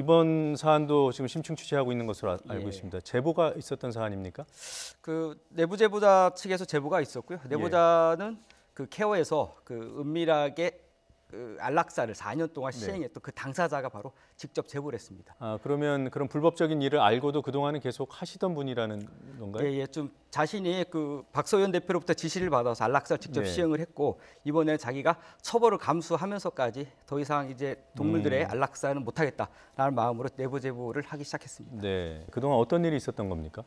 이번 사안도 지금 심층 취재하고 있는 것으로 알고 예. 있습니다. 제보가 있었던 사안입니까? 그 내부 제보자 측에서 제보가 있었고요. 내보자는 그 케어에서 그 은밀하게 그 안락사를 4년 동안 시행했던 그 당사자가 바로 직접 제보를 했습니다. 아, 그러면 그런 불법적인 일을 알고도 그동안은 계속 하시던 분이라는 건가요? 예, 좀 자신이 그 박소연 대표로부터 지시를 받아서 안락사를 직접 네. 시행을 했고 이번에 자기가 처벌을 감수하면서까지 더 이상 이제 동물들의 안락사는 못하겠다라는 마음으로 내부 제보를 하기 시작했습니다. 네. 그동안 어떤 일이 있었던 겁니까?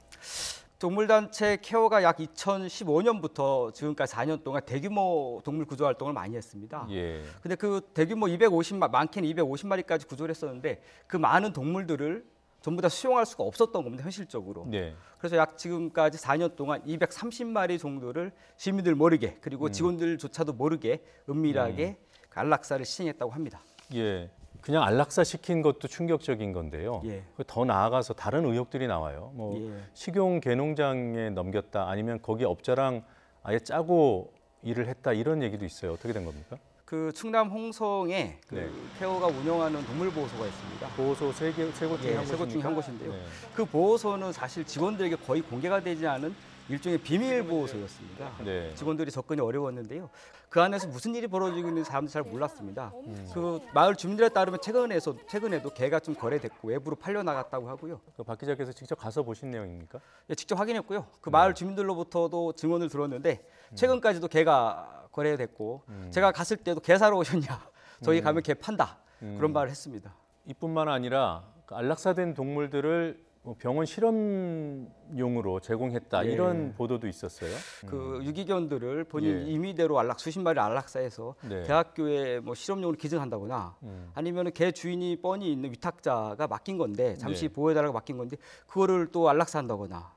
동물단체 케어가 약 2015년부터 지금까지 4년 동안 대규모 동물 구조 활동을 많이 했습니다. 예. 근데 그 대규모 250마, 많게는 250마리까지 구조를 했었는데 그 많은 동물들을 전부 다 수용할 수가 없었던 겁니다, 현실적으로. 네. 그래서 약 지금까지 4년 동안 230마리 정도를 시민들 모르게 그리고 직원들조차도 모르게 은밀하게 안락사를 시행했다고 합니다. 예. 그냥 안락사 시킨 것도 충격적인 건데요. 예. 더 나아가서 다른 의혹들이 나와요. 뭐 예. 식용 개농장에 넘겼다, 아니면 거기 업자랑 아예 짜고 일을 했다, 이런 얘기도 있어요. 어떻게 된 겁니까? 그 충남 홍성에 그 네. 케어가 운영하는 동물보호소가 있습니다. 보호소 세 곳 중에 한 세 곳 곳입니까? 중에 한 곳인데요. 네. 그 보호소는 사실 직원들에게 거의 공개가 되지 않은 일종의 비밀 보호소였습니다. 네. 직원들이 접근이 어려웠는데요. 그 안에서 무슨 일이 벌어지고 있는지 사람들이 잘 몰랐습니다. 그 마을 주민들에 따르면 최근에도 개가 좀 거래됐고 외부로 팔려나갔다고 하고요. 박 기자께서 직접 가서 보신 내용입니까? 예, 직접 확인했고요. 그 마을 주민들로부터도 증언을 들었는데 최근까지도 개가 거래됐고 제가 갔을 때도 개 사러 오셨냐? 저희 가면 개 판다. 그런 말을 했습니다. 이뿐만 아니라 그 안락사된 동물들을 병원 실험용으로 제공했다, 예. 이런 보도도 있었어요. 그 유기견들을 본인 예. 임의대로 수십 마리 안락사해서 네. 대학교에 뭐 실험용으로 기증한다거나 아니면 개 주인이 뻔히 있는 위탁자가 맡긴 건데 잠시 네. 보호해달라고 맡긴 건데 그거를 또 안락사한다거나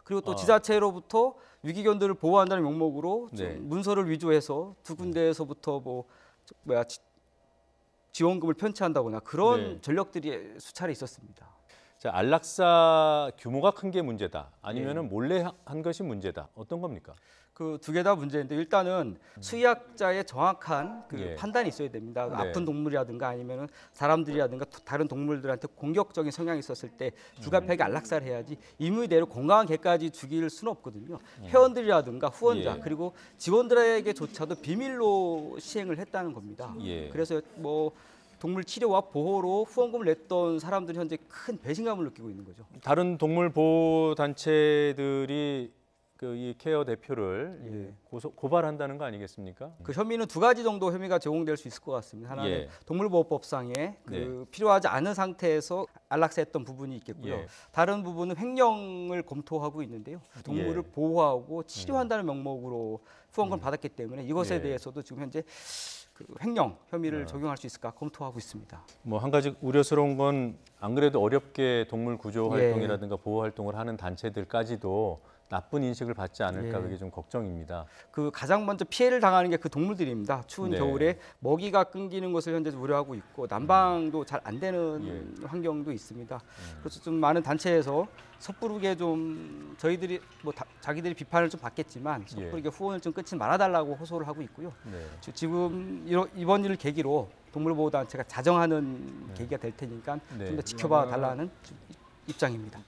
그리고 또 아. 지자체로부터 유기견들을 보호한다는 명목으로 좀 네. 문서를 위조해서 두 군데에서부터 지원금을 편취한다거나 그런 네. 전력들이 수차례 있었습니다. 자, 안락사 규모가 큰 게 문제다, 아니면은 몰래 한 것이 문제다, 어떤 겁니까? 그 두 개 다 문제인데 일단은 수의학자의 정확한 그 예. 판단이 있어야 됩니다. 네. 아픈 동물이라든가 아니면은 사람들이라든가 다른 동물들한테 공격적인 성향이 있었을 때 불가피하게 안락사를 해야지 임의대로 건강한 개까지 죽일 수는 없거든요. 회원들이라든가 후원자 예. 그리고 직원들에게조차도 비밀로 시행을 했다는 겁니다. 예. 그래서 뭐 동물 치료와 보호로 후원금을 냈던 사람들이 현재 큰 배신감을 느끼고 있는 거죠. 다른 동물 보호 단체들이 그 이 케어 대표를 고발한다는 거 아니겠습니까? 그 혐의는 두 가지 정도 혐의가 제공될 수 있을 것 같습니다. 하나는 예. 동물보호법상에 그 필요하지 않은 상태에서 안락사했던 부분이 있겠고요. 예. 다른 부분은 횡령을 검토하고 있는데요. 동물을 예. 보호하고 치료한다는 명목으로 후원금을 받았기 때문에 이것에 예. 대해서도 지금 현재 그 횡령 혐의를 적용할 수 있을까 검토하고 있습니다. 뭐 한 가지 우려스러운 건 안 그래도 어렵게 동물 구조 예. 활동이라든가 보호 활동을 하는 단체들까지도 나쁜 인식을 받지 않을까, 예. 그게 좀 걱정입니다. 그 가장 먼저 피해를 당하는 게 그 동물들입니다. 추운 네. 겨울에 먹이가 끊기는 것을 현재 우려하고 있고 난방도 잘 안 되는 환경도 있습니다. 그래서 좀 많은 단체에서 섣부르게 좀 저희들이 뭐 자기들이 비판을 좀 받겠지만 섣부르게 후원을 좀 끊지 말아달라고 호소를 하고 있고요. 네. 지금 이번 일을 계기로 동물보호단체가 자정하는 계기가 될 테니까 네. 좀 더 지켜봐 달라는 입장입니다.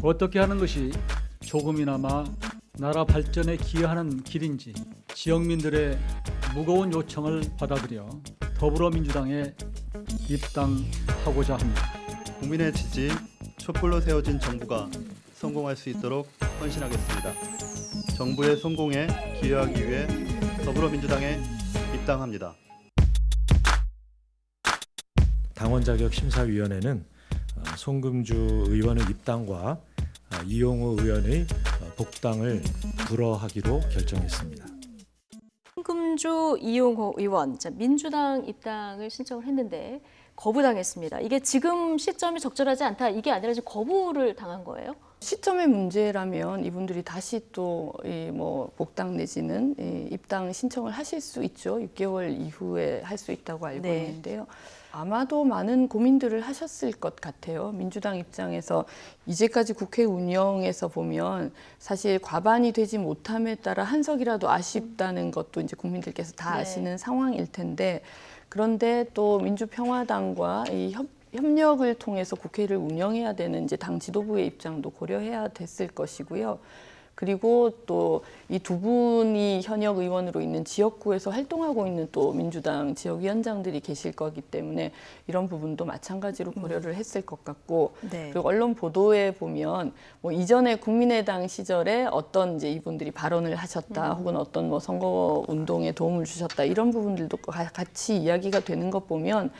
어떻게 하는 것이 조금이나마 나라 발전에 기여하는 길인지 지역민들의 무거운 요청을 받아들여 더불어민주당에 입당하고자 합니다. 국민의 지지, 촛불로 세워진 정부가 성공할 수 있도록 헌신하겠습니다. 정부의 성공에 기여하기 위해 더불어민주당에 입당합니다. 당원자격심사위원회는 송금주 의원의 입당과 이용호 의원의 복당을 불허하기로 결정했습니다. 송금주, 이용호 의원, 민주당 입당을 신청을 했는데 거부당했습니다. 이게 지금 시점이 적절하지 않다, 이게 아니라 지금 거부를 당한 거예요? 시점의 문제라면 이분들이 다시 또 뭐 복당 내지는 입당 신청을 하실 수 있죠. 6개월 이후에 할 수 있다고 알고 네. 있는데요. 아마도 많은 고민들을 하셨을 것 같아요. 민주당 입장에서 이제까지 국회 운영에서 보면 사실 과반이 되지 못함에 따라 한 석이라도 아쉽다는 것도 이제 국민들께서 다 네. 아시는 상황일 텐데, 그런데 또 민주평화당과 이 협력을 통해서 국회를 운영해야 되는 이제 당 지도부의 입장도 고려해야 됐을 것이고요. 그리고 또 이 두 분이 현역 의원으로 있는 지역구에서 활동하고 있는 또 민주당 지역위원장들이 계실 거기 때문에 이런 부분도 마찬가지로 고려를 했을 것 같고, 네. 그리고 언론 보도에 보면 뭐 이전에 국민의당 시절에 어떤 이제 이분들이 발언을 하셨다, 혹은 어떤 뭐 선거 운동에 도움을 주셨다, 이런 부분들도 같이 이야기가 되는 것 보면,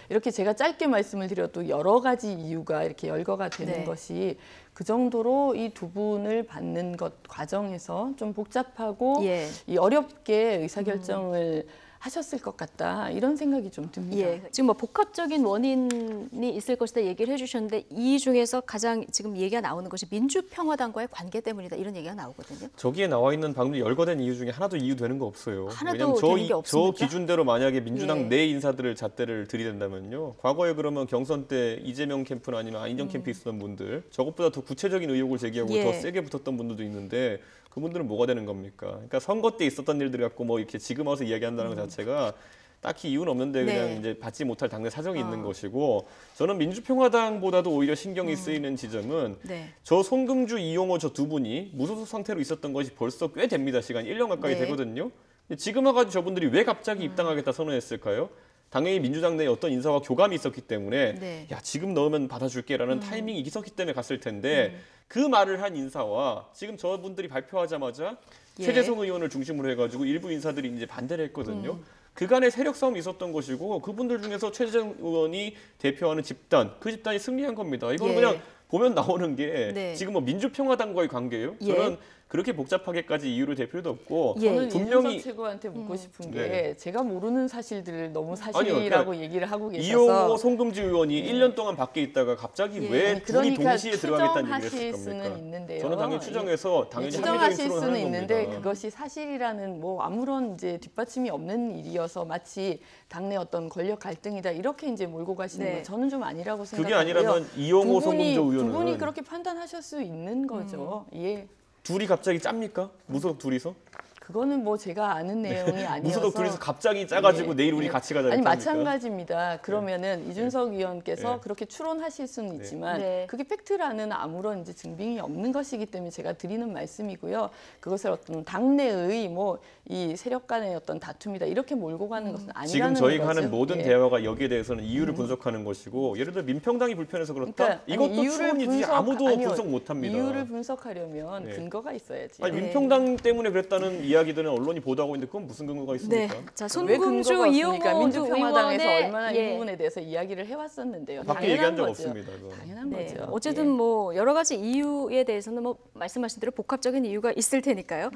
이렇게 제가 짧게 말씀을 드려도 여러 가지 이유가 이렇게 열거가 되는 네. 것이 그 정도로 이 두 분을 받는 것 과정에서 좀 복잡하고 예. 이 어렵게 의사결정을 하셨을 것 같다, 이런 생각이 좀 듭니다. 예, 지금 뭐 복합적인 원인이 있을 것이다 얘기를 해주셨는데, 이 중에서 가장 지금 얘기가 나오는 것이 민주평화당과의 관계 때문이다, 이런 얘기가 나오거든요. 저기에 나와 있는 방금 열거된 이유 중에 하나도 이유되는 거 없어요. 하나도 왜냐면 되는 게 없습니까? 저 기준대로 만약에 민주당 예. 내 인사들을 잣대를 들이댄다면요. 과거에 그러면 경선 때 이재명 캠프나 아니면 안희정 캠프 있었던 분들, 저것보다 더 구체적인 의혹을 제기하고 예. 더 세게 붙었던 분들도 있는데, 그분들은 뭐가 되는 겁니까? 그러니까 선거 때 있었던 일들 갖고 뭐 이렇게 지금 와서 이야기한다는 것 자체가 딱히 이유는 없는데 그냥 네. 이제 받지 못할 당내 사정이 있는 것이고, 저는 민주평화당보다도 오히려 신경이 쓰이는 지점은 네. 저 송금주, 이용호 저 두 분이 무소속 상태로 있었던 것이 벌써 꽤 됩니다. 시간이 1년 가까이 네. 되거든요. 근데 지금 와가지고 저분들이 왜 갑자기 입당하겠다 선언했을까요? 당연히 민주당 내에 어떤 인사와 교감이 있었기 때문에 네. 야 지금 넣으면 받아줄게라는 타이밍이 있었기 때문에 갔을 텐데, 그 말을 한 인사와 지금 저분들이 발표하자마자 예. 최재성 의원을 중심으로 해가지고 일부 인사들이 이제 반대를 했거든요. 그간의 세력 싸움이 있었던 것이고, 그분들 중에서 최재성 의원이 대표하는 집단, 그 집단이 승리한 겁니다. 이건 예. 그냥 보면 나오는 게 네. 지금 뭐 민주평화당과의 관계예요? 예. 저는 그렇게 복잡하게까지 이유를 댈 필요도 없고, 예. 저는 분명히 이준석 최고한테 묻고 싶은 게, 네. 제가 모르는 사실들을 너무 아니요, 사실이라고 그러니까 얘기를 하고 계셔서 이용호 송금지 의원이 1년 동안 밖에 있다가 갑자기 예. 왜 아니, 둘이 그러니까 동시에 들어가겠다는 얘기를 추정하실 했을 겁니까? 수는 있는데요. 저는 당연히 추정해서 당연히 추정하실 합리적인 수는 추론을 하는 있는데, 겁니다. 그것이 사실이라는 뭐 아무런 이제 뒷받침이 없는 일이어서 마치 당내 어떤 권력 갈등이다, 이렇게 이제 몰고 가시는 네. 거, 저는 좀 아니라고 그게 생각하고요. 아니라면 이용호 송금조 두 의원은 분이 그렇게 판단하실 수 있는 거죠. 예. 둘이 갑자기 짭니까? 무소속 둘이서? 그거는 뭐 제가 아는 내용이 아니어서. 무소속 둘이서 갑자기 짜가지고 예, 내일 우리 예. 같이 가자 아니 이렇게 합니까? 마찬가지입니다. 그러면은 이준석 의원께서 네. 그렇게 추론하실 수는 있지만 네. 그게 팩트라는 아무런 이제 증빙이 없는 것이기 때문에 제가 드리는 말씀이고요. 그것을 어떤 당내의 뭐 이 세력 간의 어떤 다툼이다, 이렇게 몰고 가는 것은 아니라는 지금 저희가 거죠. 하는 모든 예. 대화가 여기에 대해서는 이유를 분석하는 것이고, 예를 들어 민평당이 불편해서 그렇다? 그러니까 아니, 이것도 이유를 추론이지 아무도 아니요, 분석 못합니다. 이유를 분석하려면 네. 근거가 있어야지. 아니 네. 민평당 때문에 그랬다는 이야기들은 언론이 보도하고 있는데 그건 무슨 근거가 있습니까? 네. 자, 왜 근거가 손금주, 없습니까? 이용호 민주평화당에서 의원의 얼마나 예. 이 부분에 대해서 이야기를 해왔었는데요. 밖에 당연한 얘기한 적 거죠. 없습니다. 그건. 당연한 네. 거죠. 어쨌든 예. 뭐 여러 가지 이유에 대해서는 뭐 말씀하신 대로 복합적인 이유가 있을 테니까요.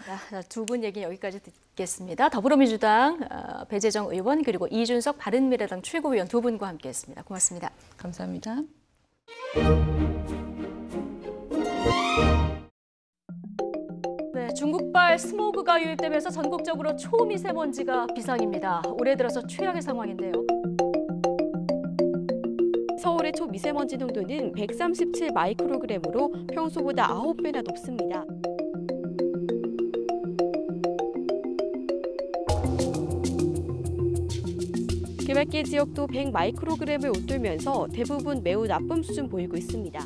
두 분 얘기 여기까지 듣겠습니다. 더불어민주당 배재정 의원, 그리고 이준석 바른미래당 최고위원 두 분과 함께했습니다. 고맙습니다. 감사합니다. 네, 중국발 스모그가 유입되면서 전국적으로 초미세먼지가 비상입니다. 올해 들어서 최악의 상황인데요. 서울의 초미세먼지 농도는 137 마이크로그램으로 평소보다 9배나 높습니다. 개발계 지역도 100 마이크로그램을 웃돌면서 대부분 매우 나쁨 수준 보이고 있습니다.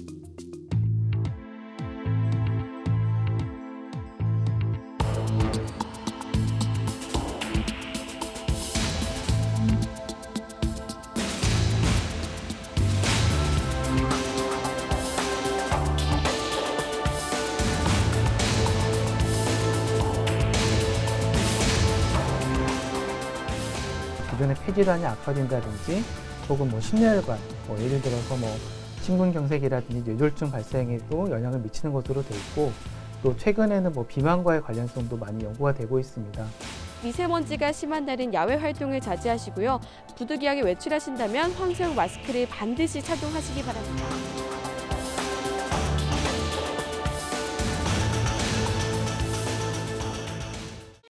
기존의 폐질환이 악화된다든지 혹은 뭐 심혈관, 뭐 예를 들어서 뭐 심근경색이라든지 뇌졸중 발생에도 영향을 미치는 것으로 돼 있고, 또 최근에는 뭐 비만과의 관련성도 많이 연구가 되고 있습니다. 미세먼지가 심한 날은 야외 활동을 자제하시고요. 부득이하게 외출하신다면 황사용 마스크를 반드시 착용하시기 바랍니다.